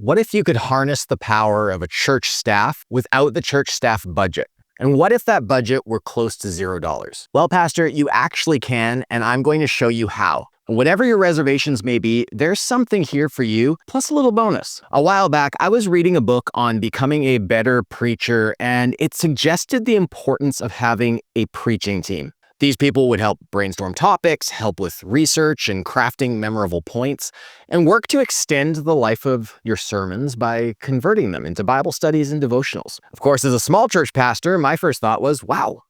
What if you could harness the power of a church staff without the church staff budget? And what if that budget were close to $0? Well, Pastor, you actually can, and I'm going to show you how. Whatever your reservations may be, there's something here for you, plus a little bonus. A while back, I was reading a book on becoming a better preacher, and it suggested the importance of having a preaching team. These people would help brainstorm topics, help with research and crafting memorable points, and work to extend the life of your sermons by converting them into Bible studies and devotionals. Of course, as a small church pastor, my first thought was, wow,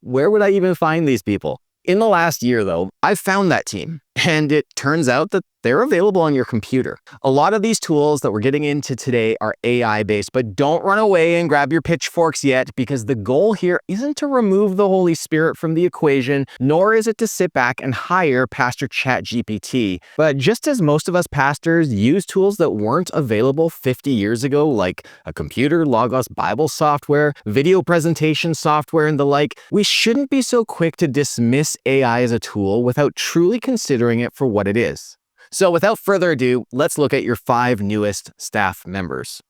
where would I even find these people? In the last year, though, I've found that team, and it turns out that they're available on your computer. A lot of these tools that we're getting into today are AI-based, but don't run away and grab your pitchforks yet, because the goal here isn't to remove the Holy Spirit from the equation, nor is it to sit back and hire Pastor ChatGPT. But just as most of us pastors use tools that weren't available 50 years ago, like a computer, Logos Bible software, video presentation software, and the like, we shouldn't be so quick to dismiss AI as a tool without truly considering it for what it is. So without further ado, let's look at your 5 newest staff members.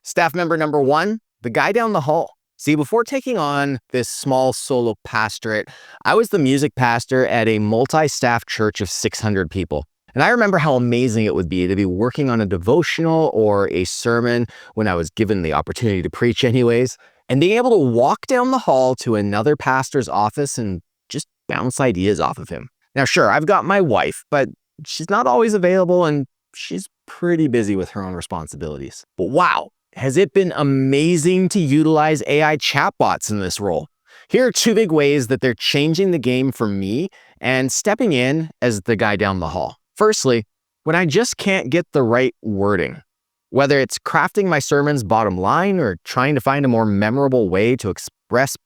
Staff member number 1, the guy down the hall. See, before taking on this small solo pastorate, I was the music pastor at a multi-staff church of 600 people. And I remember how amazing it would be to be working on a devotional or a sermon when I was given the opportunity to preach anyways, and being able to walk down the hall to another pastor's office and just bounce ideas off of him. Now, sure, I've got my wife, but she's not always available and she's pretty busy with her own responsibilities. But wow, has it been amazing to utilize AI chatbots in this role. Here are 2 big ways that they're changing the game for me and stepping in as the guy down the hall. Firstly, when I just can't get the right wording, whether it's crafting my sermon's bottom line or trying to find a more memorable way to express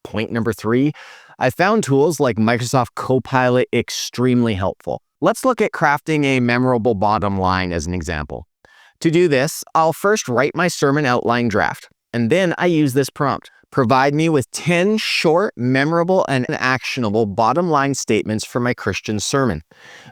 point number 3, I found tools like Microsoft Copilot extremely helpful. Let's look at crafting a memorable bottom line as an example. To do this, I'll first write my sermon outline draft, and then I use this prompt. Provide me with 10 short, memorable, and actionable bottom line statements for my Christian sermon.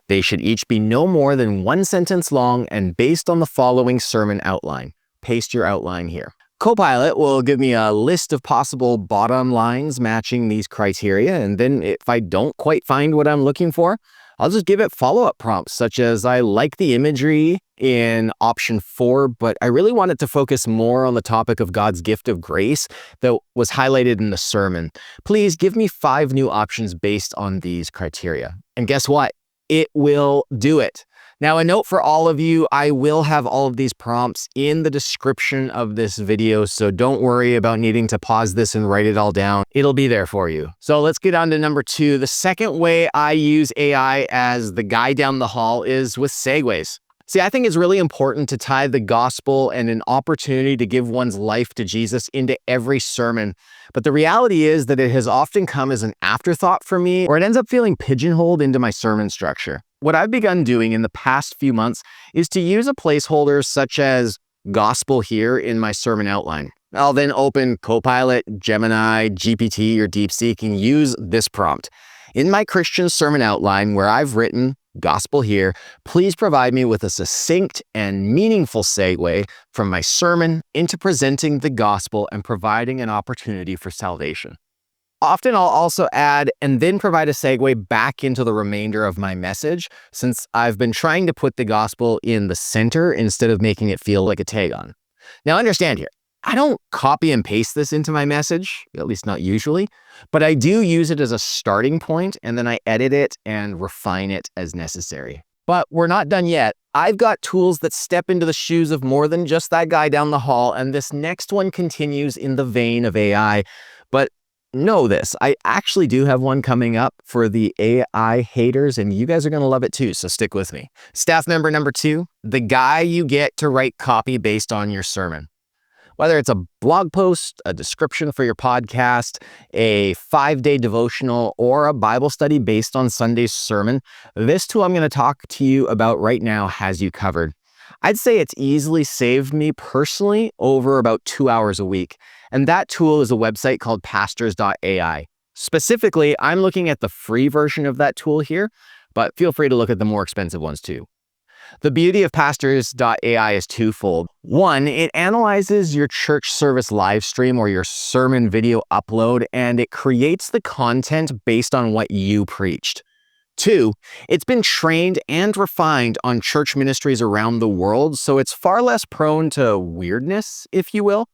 They should each be no more than 1 sentence long and based on the following sermon outline. Paste your outline here. Copilot will give me a list of possible bottom lines matching these criteria, and then if I don't quite find what I'm looking for, I'll just give it follow-up prompts such as, I like the imagery in option 4, but I really want it to focus more on the topic of God's gift of grace that was highlighted in the sermon. Please give me 5 new options based on these criteria. And guess what? It will do it. Now, a note for all of you, I will have all of these prompts in the description of this video, so don't worry about needing to pause this and write it all down. It'll be there for you. So let's get on to number 2. The second way I use AI as the guy down the hall is with segues. See, I think it's really important to tie the gospel and an opportunity to give one's life to Jesus into every sermon. But the reality is that it has often come as an afterthought for me, or it ends up feeling pigeonholed into my sermon structure. What I've begun doing in the past few months is to use a placeholder such as gospel here in my sermon outline. I'll then open Copilot, Gemini, GPT, or DeepSeek and use this prompt. In my Christian sermon outline where I've written gospel here, please provide me with a succinct and meaningful segue from my sermon into presenting the gospel and providing an opportunity for salvation. Often I'll also add and then provide a segue back into the remainder of my message, since I've been trying to put the gospel in the center instead of making it feel like a tag on. Now understand here, I don't copy and paste this into my message, at least not usually, but I do use it as a starting point and then I edit it and refine it as necessary. But we're not done yet. I've got tools that step into the shoes of more than just that guy down the hall, and this next one continues in the vein of AI. But know this, I actually do have one coming up for the AI haters, and you guys are going to love it too, so stick with me. Staff member number 2, the guy you get to write copy based on your sermon. Whether it's a blog post, a description for your podcast, a 5-day devotional, or a Bible study based on Sunday's sermon, this tool I'm going to talk to you about right now has you covered. I'd say it's easily saved me personally over about 2 hours a week. And that tool is a website called pastors.ai. Specifically, I'm looking at the free version of that tool here, but feel free to look at the more expensive ones too. The beauty of pastors.ai is twofold. One, it analyzes your church service live stream or your sermon video upload, and it creates the content based on what you preached. Two, it's been trained and refined on church ministries around the world, so it's far less prone to weirdness, if you will.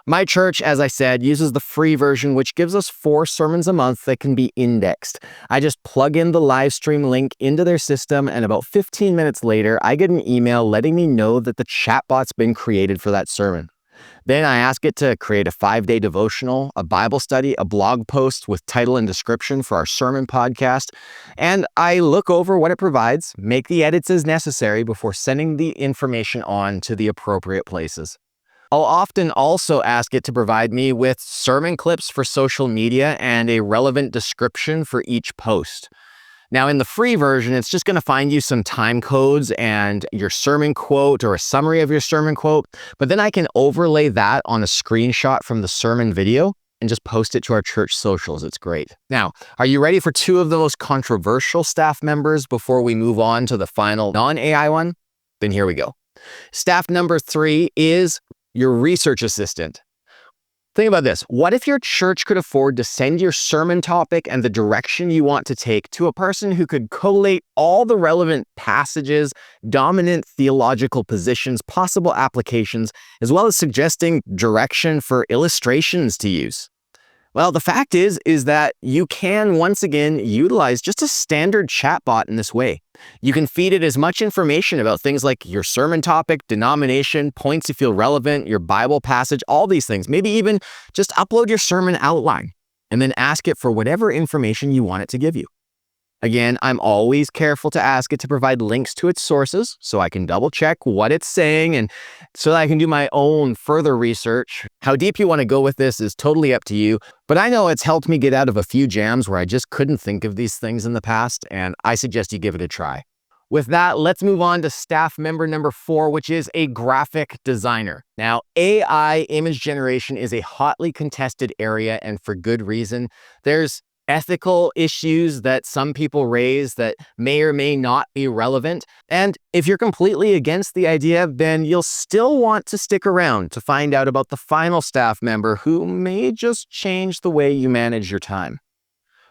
My church, as I said, uses the free version, which gives us 4 sermons a month that can be indexed. I just plug in the live stream link into their system, and about 15 minutes later, I get an email letting me know that the chatbot's been created for that sermon. Then I ask it to create a 5-day devotional, a Bible study, a blog post with title and description for our sermon podcast, and I look over what it provides, make the edits as necessary before sending the information on to the appropriate places. I'll often also ask it to provide me with sermon clips for social media and a relevant description for each post. Now, in the free version, it's just going to find you some time codes and your sermon quote or a summary of your sermon quote, but then I can overlay that on a screenshot from the sermon video and just post it to our church socials. It's great. Now, are you ready for 2 of the most controversial staff members before we move on to the final non-AI one? Then here we go. Staff number 3 is your research assistant. Think about this. What if your church could afford to send your sermon topic and the direction you want to take to a person who could collate all the relevant passages, dominant theological positions, possible applications, as well as suggesting direction for illustrations to use? Well, the fact is that you can once again utilize just a standard chatbot in this way. You can feed it as much information about things like your sermon topic, denomination, points you feel relevant, your Bible passage, all these things. Maybe even just upload your sermon outline and then ask it for whatever information you want it to give you. Again, I'm always careful to ask it to provide links to its sources so I can double check what it's saying and so that I can do my own further research. How deep you want to go with this is totally up to you, but I know it's helped me get out of a few jams where I just couldn't think of these things in the past, and I suggest you give it a try. With that, let's move on to staff member number 4, which is a graphic designer. Now, AI image generation is a hotly contested area, and for good reason. There's ethical issues that some people raise that may or may not be relevant. And if you're completely against the idea, then you'll still want to stick around to find out about the final staff member who may just change the way you manage your time.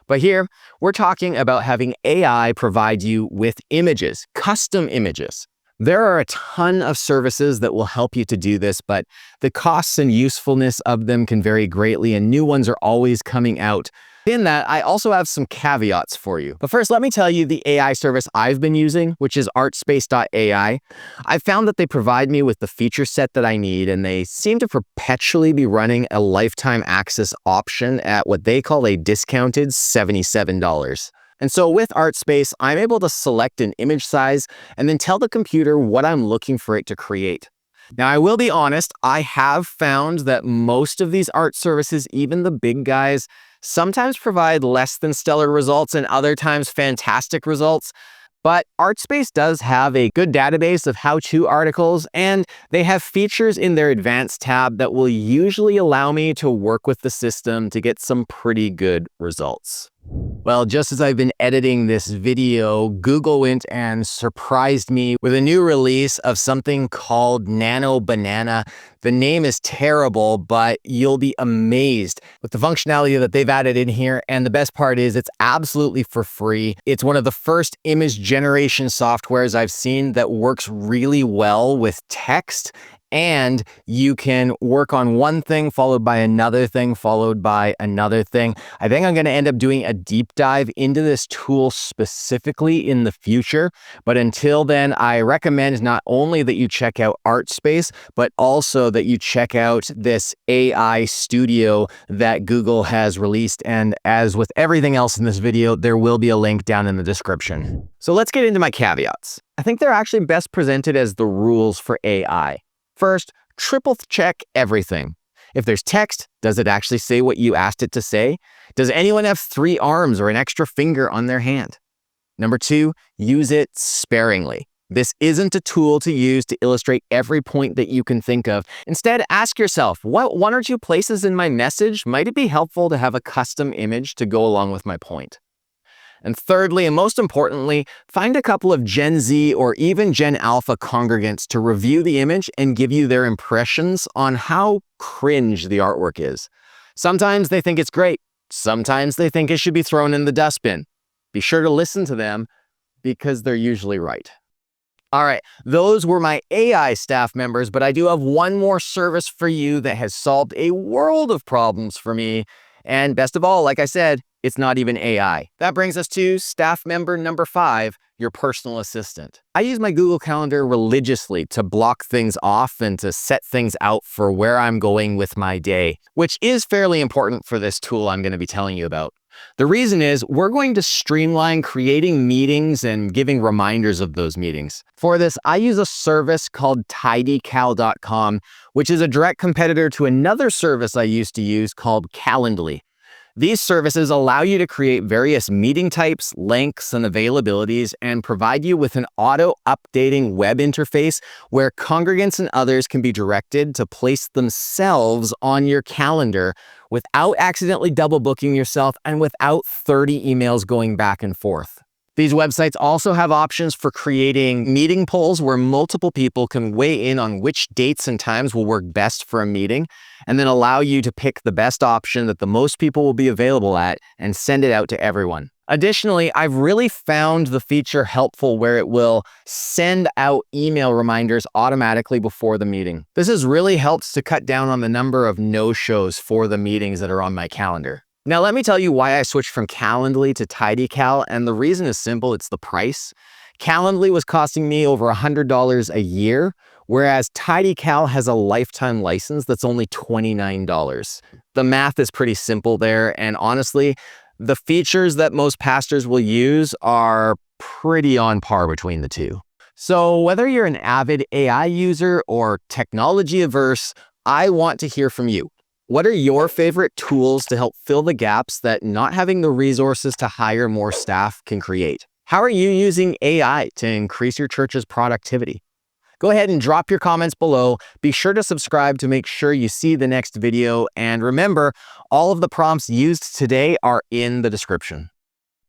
But here, we're talking about having AI provide you with images, custom images. There are a ton of services that will help you to do this, but the costs and usefulness of them can vary greatly, and new ones are always coming out. In that, I also have some caveats for you. But first, let me tell you the AI service I've been using, which is artspace.ai. I've found that they provide me with the feature set that I need, and they seem to perpetually be running a lifetime access option at what they call a discounted $77. And so with Artspace, I'm able to select an image size and then tell the computer what I'm looking for it to create. Now, I will be honest, I have found that most of these art services, even the big guys, sometimes provide less than stellar results and other times fantastic results. But Artspace does have a good database of how-to articles, and they have features in their advanced tab that will usually allow me to work with the system to get some pretty good results. Well, just as I've been editing this video, Google went and surprised me with a new release of something called Nano Banana. The name is terrible, but you'll be amazed with the functionality that they've added in here. And the best part is it's absolutely for free. It's one of the first image generation softwares I've seen that works really well with text. And you can work on one thing followed by another thing followed by another thing. I think I'm going to end up doing a deep dive into this tool specifically in the future. But until then, I recommend not only that you check out Artspace, but also that you check out this AI studio that Google has released. And as with everything else in this video, there will be a link down in the description. So let's get into my caveats. I think they're actually best presented as the rules for AI. First, triple check everything. If there's text, does it actually say what you asked it to say? Does anyone have 3 arms or an extra finger on their hand? Number 2, use it sparingly. This isn't a tool to use to illustrate every point that you can think of. Instead, ask yourself, what 1 or 2 places in my message might it be helpful to have a custom image to go along with my point? And thirdly, and most importantly, find a couple of Gen Z or even Gen Alpha congregants to review the image and give you their impressions on how cringe the artwork is. Sometimes they think it's great. Sometimes they think it should be thrown in the dustbin. Be sure to listen to them because they're usually right. All right, those were my AI staff members, but I do have one more service for you that has solved a world of problems for me. And best of all, like I said, it's not even AI. That brings us to staff member number 5, your personal assistant. I use my Google Calendar religiously to block things off and to set things out for where I'm going with my day, which is fairly important for this tool I'm going to be telling you about. The reason is we're going to streamline creating meetings and giving reminders of those meetings. For this, I use a service called TidyCal.com, which is a direct competitor to another service I used to use called Calendly. These services allow you to create various meeting types, lengths, and availabilities and provide you with an auto-updating web interface where congregants and others can be directed to place themselves on your calendar without accidentally double booking yourself and without 30 emails going back and forth. These websites also have options for creating meeting polls where multiple people can weigh in on which dates and times will work best for a meeting, and then allow you to pick the best option that the most people will be available at and send it out to everyone. Additionally, I've really found the feature helpful where it will send out email reminders automatically before the meeting. This has really helped to cut down on the number of no-shows for the meetings that are on my calendar. Now, let me tell you why I switched from Calendly to TidyCal, and the reason is simple, it's the price. Calendly was costing me over $100 a year, whereas TidyCal has a lifetime license that's only $29. The math is pretty simple there, and honestly, the features that most pastors will use are pretty on par between the two. So whether you're an avid AI user or technology averse, I want to hear from you. What are your favorite tools to help fill the gaps that not having the resources to hire more staff can create? How are you using AI to increase your church's productivity? Go ahead and drop your comments below. Be sure to subscribe to make sure you see the next video. And remember, all of the prompts used today are in the description.